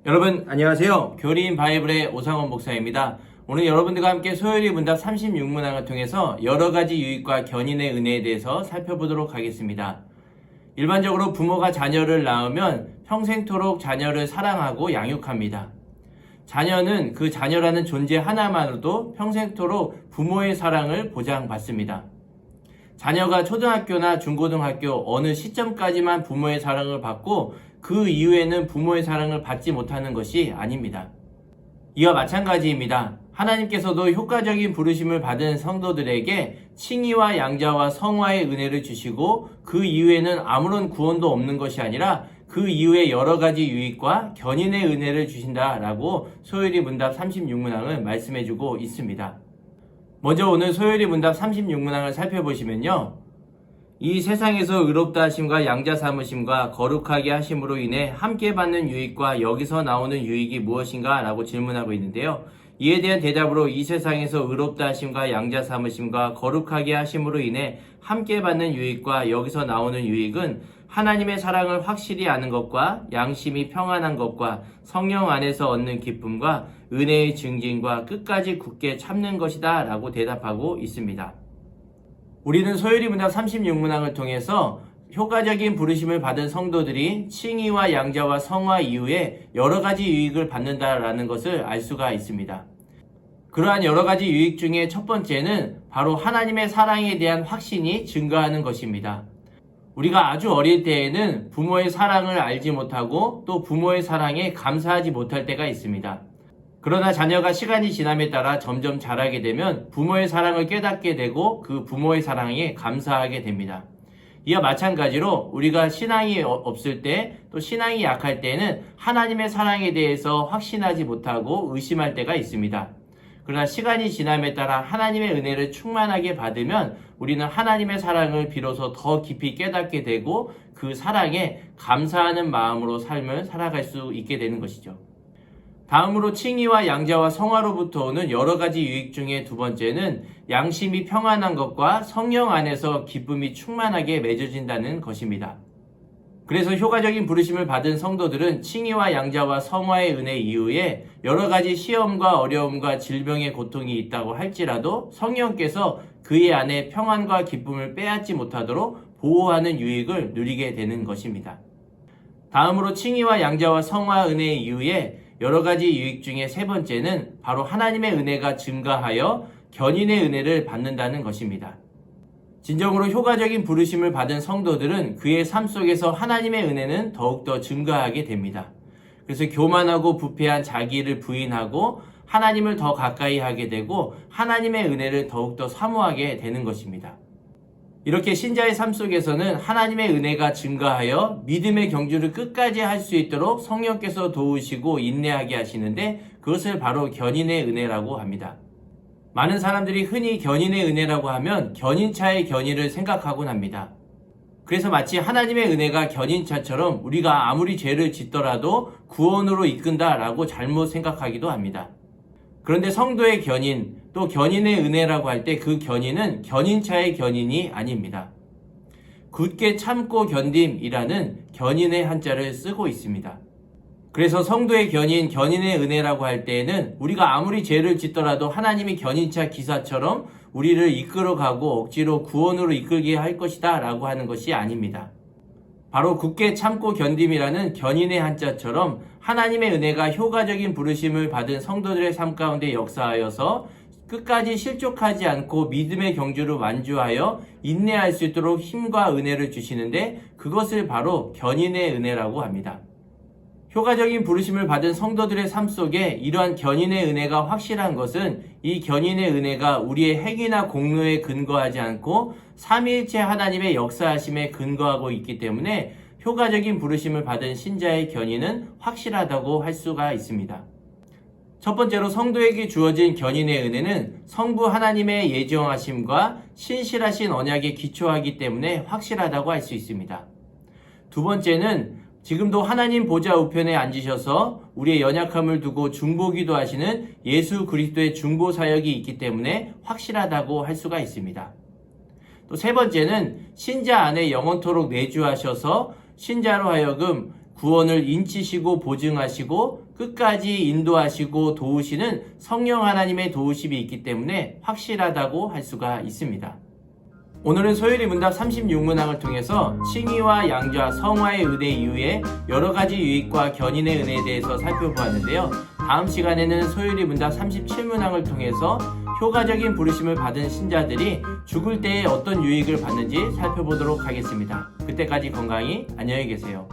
여러분 안녕하세요. 교리인 바이블의 오상원 목사입니다. 오늘 여러분들과 함께 소요리 문답 36문항을 통해서 여러가지 유익과 견인의 은혜에 대해서 살펴보도록 하겠습니다. 일반적으로 부모가 자녀를 낳으면 평생토록 자녀를 사랑하고 양육합니다. 자녀는 그 자녀라는 존재 하나만으로도 평생토록 부모의 사랑을 보장받습니다. 자녀가 초등학교나 중고등학교 어느 시점까지만 부모의 사랑을 받고 그 이후에는 부모의 사랑을 받지 못하는 것이 아닙니다. 이와 마찬가지입니다. 하나님께서도 효과적인 부르심을 받은 성도들에게 칭의와 양자와 성화의 은혜를 주시고 그 이후에는 아무런 구원도 없는 것이 아니라 그 이후에 여러 가지 유익과 견인의 은혜를 주신다라고 소요리 문답 36문항은 말씀해주고 있습니다. 먼저 오늘 소요리 문답 36문항을 살펴보시면요. 이 세상에서 의롭다 하심과 양자 삼으심과 거룩하게 하심으로 인해 함께 받는 유익과 여기서 나오는 유익이 무엇인가? 라고 질문하고 있는데요. 이에 대한 대답으로 이 세상에서 의롭다 하심과 양자 삼으심과 거룩하게 하심으로 인해 함께 받는 유익과 여기서 나오는 유익은 하나님의 사랑을 확실히 아는 것과 양심이 평안한 것과 성령 안에서 얻는 기쁨과 은혜의 증진과 끝까지 굳게 참는 것이다 라고 대답하고 있습니다. 우리는 소요리 문답 36문항을 통해서 효과적인 부르심을 받은 성도들이 칭의와 양자와 성화 이후에 여러 가지 유익을 받는다라는 것을 알 수가 있습니다. 그러한 여러 가지 유익 중에 첫 번째는 바로 하나님의 사랑에 대한 확신이 증가하는 것입니다. 우리가 아주 어릴 때에는 부모의 사랑을 알지 못하고 또 부모의 사랑에 감사하지 못할 때가 있습니다. 그러나 자녀가 시간이 지남에 따라 점점 자라게 되면 부모의 사랑을 깨닫게 되고 그 부모의 사랑에 감사하게 됩니다. 이와 마찬가지로 우리가 신앙이 없을 때 또 신앙이 약할 때는 하나님의 사랑에 대해서 확신하지 못하고 의심할 때가 있습니다. 그러나 시간이 지남에 따라 하나님의 은혜를 충만하게 받으면 우리는 하나님의 사랑을 비로소 더 깊이 깨닫게 되고 그 사랑에 감사하는 마음으로 삶을 살아갈 수 있게 되는 것이죠. 다음으로 칭의와 양자와 성화로부터 오는 여러 가지 유익 중에 두 번째는 양심이 평안한 것과 성령 안에서 기쁨이 충만하게 맺어진다는 것입니다. 그래서 효과적인 부르심을 받은 성도들은 칭의와 양자와 성화의 은혜 이후에 여러 가지 시험과 어려움과 질병의 고통이 있다고 할지라도 성령께서 그의 안에 평안과 기쁨을 빼앗지 못하도록 보호하는 유익을 누리게 되는 것입니다. 다음으로 칭의와 양자와 성화 은혜 이후에 여러 가지 유익 중에 세 번째는 바로 하나님의 은혜가 증가하여 견인의 은혜를 받는다는 것입니다. 진정으로 효과적인 부르심을 받은 성도들은 그의 삶 속에서 하나님의 은혜는 더욱더 증가하게 됩니다. 그래서 교만하고 부패한 자기를 부인하고 하나님을 더 가까이 하게 되고 하나님의 은혜를 더욱더 사모하게 되는 것입니다. 이렇게 신자의 삶 속에서는 하나님의 은혜가 증가하여 믿음의 경주를 끝까지 할 수 있도록 성령께서 도우시고 인내하게 하시는데 그것을 바로 견인의 은혜라고 합니다. 많은 사람들이 흔히 견인의 은혜라고 하면 견인차의 견인을 생각하곤 합니다. 그래서 마치 하나님의 은혜가 견인차처럼 우리가 아무리 죄를 짓더라도 구원으로 이끈다라고 잘못 생각하기도 합니다. 그런데 성도의 견인, 또 견인의 은혜라고 할 때 그 견인은 견인차의 견인이 아닙니다. 굳게 참고 견딤이라는 견인의 한자를 쓰고 있습니다. 그래서 성도의 견인, 견인의 은혜라고 할 때에는 우리가 아무리 죄를 짓더라도 하나님이 견인차 기사처럼 우리를 이끌어가고 억지로 구원으로 이끌게 할 것이다 라고 하는 것이 아닙니다. 바로 굳게 참고 견딤이라는 견인의 한자처럼 하나님의 은혜가 효과적인 부르심을 받은 성도들의 삶 가운데 역사하여서 끝까지 실족하지 않고 믿음의 경주를 완주하여 인내할 수 있도록 힘과 은혜를 주시는데 그것을 바로 견인의 은혜라고 합니다. 효과적인 부르심을 받은 성도들의 삶 속에 이러한 견인의 은혜가 확실한 것은 이 견인의 은혜가 우리의 행위나 공로에 근거하지 않고 삼위일체 하나님의 역사하심에 근거하고 있기 때문에 효과적인 부르심을 받은 신자의 견인은 확실하다고 할 수가 있습니다. 첫 번째로 성도에게 주어진 견인의 은혜는 성부 하나님의 예정하심과 신실하신 언약에 기초하기 때문에 확실하다고 할 수 있습니다. 두 번째는 지금도 하나님 보좌 우편에 앉으셔서 우리의 연약함을 두고 중보기도 하시는 예수 그리스도의 중보 사역이 있기 때문에 확실하다고 할 수가 있습니다. 또 세 번째는 신자 안에 영원토록 내주하셔서 신자로 하여금 구원을 인치시고 보증하시고 끝까지 인도하시고 도우시는 성령 하나님의 도우심이 있기 때문에 확실하다고 할 수가 있습니다. 오늘은 소율이 문답 36문항을 통해서 칭의와 양좌, 성화의 은혜 이후에 여러가지 유익과 견인의 은혜에 대해서 살펴보았는데요. 다음 시간에는 소율이 문답 37문항을 통해서 효과적인 부르심을 받은 신자들이 죽을 때에 어떤 유익을 받는지 살펴보도록 하겠습니다. 그때까지 건강히 안녕히 계세요.